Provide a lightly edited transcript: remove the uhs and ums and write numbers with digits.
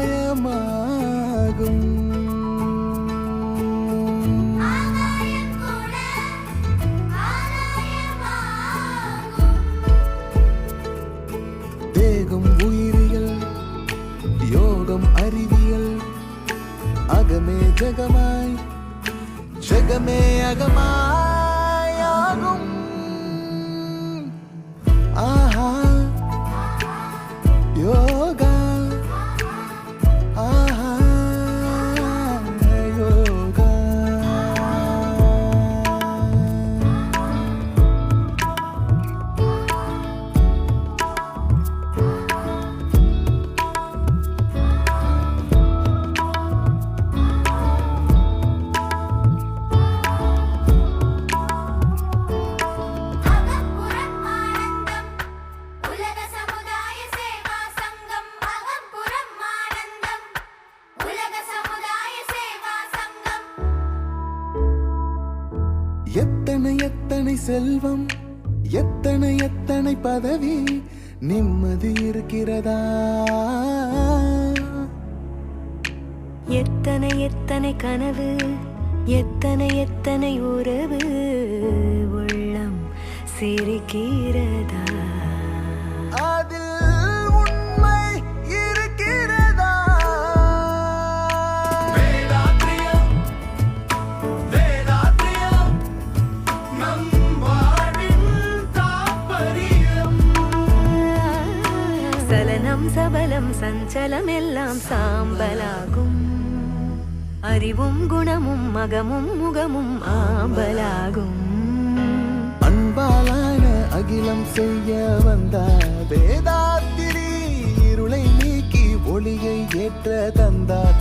ஆகாயமாகும். தேகம் உயிரியல், யோகம் அறிவியல், அகமே ஜகமாய், ஜகமே அகமாய் ஆகும். ஆஹா யோகா, ஆஹா யோகா. எத்தனை எத்தனை செல்வம், எத்தனை எத்தனை பதவி, நிம்மதி இருக்கிறதா? எத்தனை எத்தனை கனவு, எத்தனை எத்தனை உறவு, உள்ளம் சிரிக்கிறதா? அதில் உண்மை இருக்கிறதா? வேதாத்ரியம், வேதாத்ரியம், நம் வாழ்வின் தாற்பயம். சலனம் சபலம் சஞ்சலம் எல்லாம் சாம்பலாகும். அறிவும் குணமும் மகமும் முகமும் ஆம்பலாகும். அன்பாலான அகிலம் செய்ய வந்தார் வேதாத்திரி, இருளை நீக்கி ஒளியை ஏற்ற தந்தார்